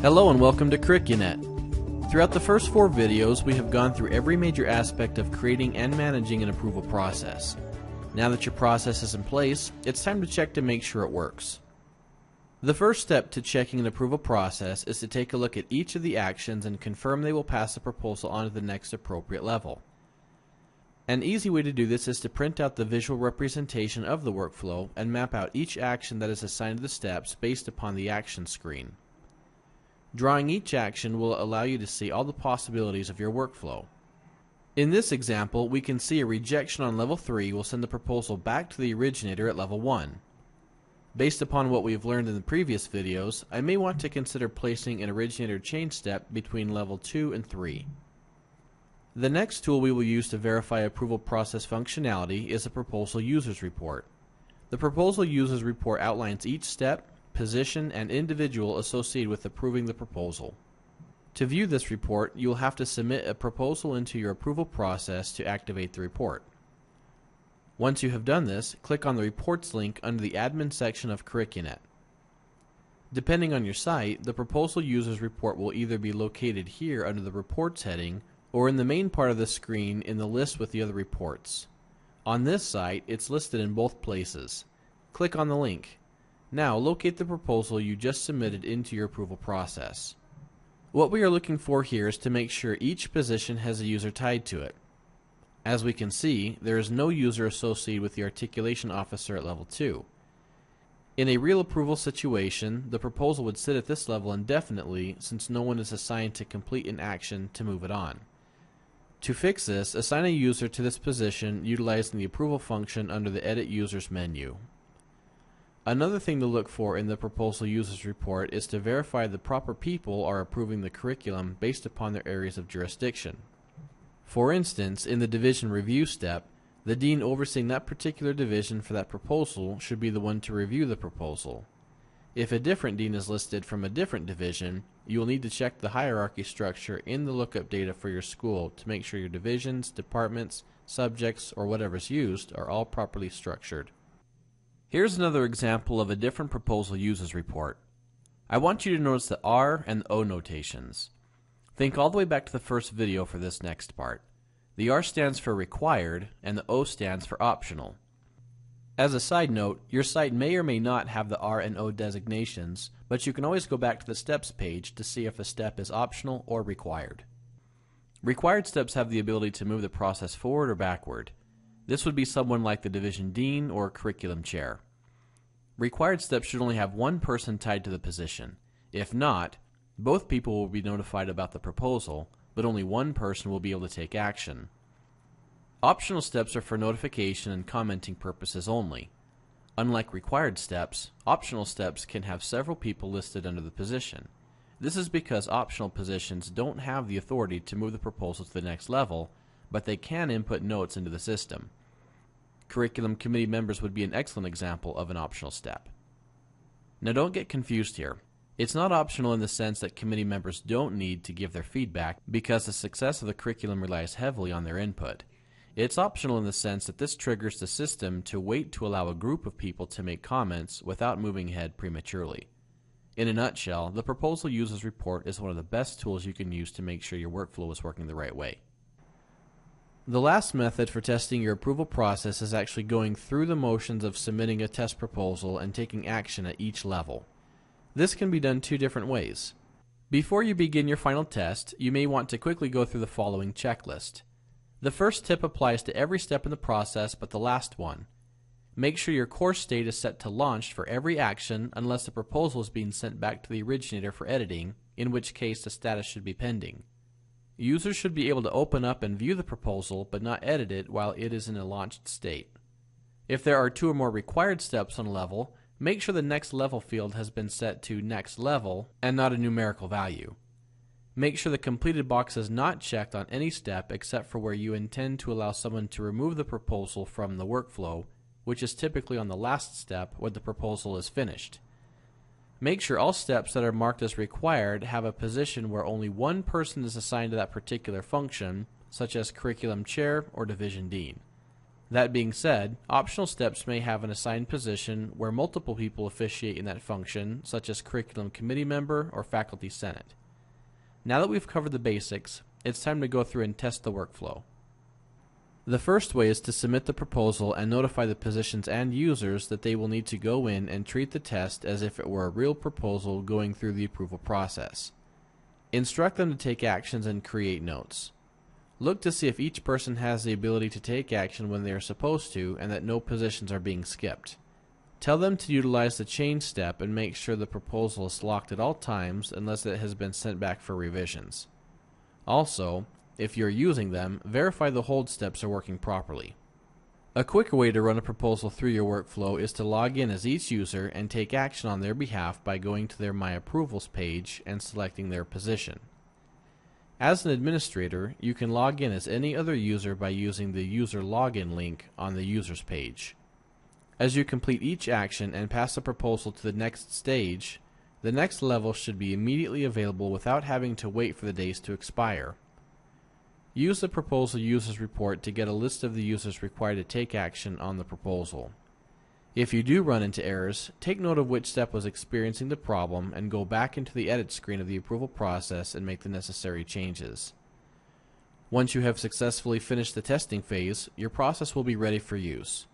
Hello and welcome to CurricUNET. Throughout the first 4 videos, we have gone through every major aspect of creating and managing an approval process. Now that your process is in place, it's time to check to make sure it works. The first step to checking an approval process is to take a look at each of the actions and confirm they will pass the proposal on to the next appropriate level. An easy way to do this is to print out the visual representation of the workflow and map out each action that is assigned to the steps based upon the action screen. Drawing each action will allow you to see all the possibilities of your workflow. In this example, we can see a rejection on level 3 will send the proposal back to the originator at level 1. Based upon what we have learned in the previous videos, I may want to consider placing an originator change step between level 2 and 3. The next tool we will use to verify approval process functionality is a proposal users report. The proposal users report outlines each step, position, and individual associated with approving the proposal. To view this report, you will have to submit a proposal into your approval process to activate the report. Once you have done this, click on the Reports link under the Admin section of CurricUNET. Depending on your site, the proposal users report will either be located here under the Reports heading or in the main part of the screen in the list with the other reports. On this site, it's listed in both places. Click on the link. Now locate the proposal you just submitted into your approval process. What we are looking for here is to make sure each position has a user tied to it. As we can see, there is no user associated with the articulation officer at level 2. In a real approval situation, the proposal would sit at this level indefinitely since no one is assigned to complete an action to move it on. To fix this, assign a user to this position utilizing the approval function under the Edit Users menu. Another thing to look for in the proposal users report is to verify the proper people are approving the curriculum based upon their areas of jurisdiction. For instance, in the division review step, the dean overseeing that particular division for that proposal should be the one to review the proposal. If a different dean is listed from a different division, you will need to check the hierarchy structure in the lookup data for your school to make sure your divisions, departments, subjects, or whatever's used are all properly structured. Here's another example of a different proposal users report. I want you to notice the R and O notations. Think all the way back to the first video for this next part. The R stands for required and the O stands for optional. As a side note, your site may or may not have the R and O designations, but you can always go back to the steps page to see if a step is optional or required. Required steps have the ability to move the process forward or backward. This would be someone like the division dean or curriculum chair. Required steps should only have one person tied to the position. If not, both people will be notified about the proposal, but only one person will be able to take action. Optional steps are for notification and commenting purposes only. Unlike required steps, optional steps can have several people listed under the position. This is because optional positions don't have the authority to move the proposal to the next level, but they can input notes into the system. Curriculum committee members would be an excellent example of an optional step. Now don't get confused here. It's not optional in the sense that committee members don't need to give their feedback because the success of the curriculum relies heavily on their input. It's optional in the sense that this triggers the system to wait to allow a group of people to make comments without moving ahead prematurely. In a nutshell, the proposal users report is one of the best tools you can use to make sure your workflow is working the right way. The last method for testing your approval process is actually going through the motions of submitting a test proposal and taking action at each level. This can be done 2 different ways. Before you begin your final test, you may want to quickly go through the following checklist. The first tip applies to every step in the process but the last one. Make sure your course state is set to launched for every action unless the proposal is being sent back to the originator for editing, in which case the status should be pending. Users should be able to open up and view the proposal but not edit it while it is in a launched state. If there are 2 or more required steps on a level, make sure the next level field has been set to next level and not a numerical value. Make sure the completed box is not checked on any step except for where you intend to allow someone to remove the proposal from the workflow, which is typically on the last step when the proposal is finished. Make sure all steps that are marked as required have a position where only one person is assigned to that particular function, such as curriculum chair or division dean. That being said, optional steps may have an assigned position where multiple people officiate in that function, such as curriculum committee member or faculty senate. Now that we've covered the basics, it's time to go through and test the workflow. The first way is to submit the proposal and notify the positions and users that they will need to go in and treat the test as if it were a real proposal going through the approval process. Instruct them to take actions and create notes. Look to see if each person has the ability to take action when they are supposed to and that no positions are being skipped. Tell them to utilize the change step and make sure the proposal is locked at all times unless it has been sent back for revisions. Also, if you're using them, verify the hold steps are working properly. A quick way to run a proposal through your workflow is to log in as each user and take action on their behalf by going to their My Approvals page and selecting their position. As an administrator, you can log in as any other user by using the User Login link on the Users page. As you complete each action and pass the proposal to the next stage, the next level should be immediately available without having to wait for the days to expire. Use the Proposal Users Report to get a list of the users required to take action on the proposal. If you do run into errors, take note of which step was experiencing the problem and go back into the edit screen of the approval process and make the necessary changes. Once you have successfully finished the testing phase, your process will be ready for use.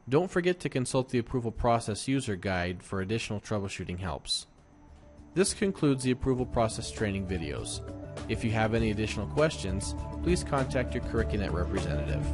Don't forget to consult the approval process user guide for additional troubleshooting helps. This concludes the approval process training videos. If you have any additional questions, please contact your CurricUNET representative.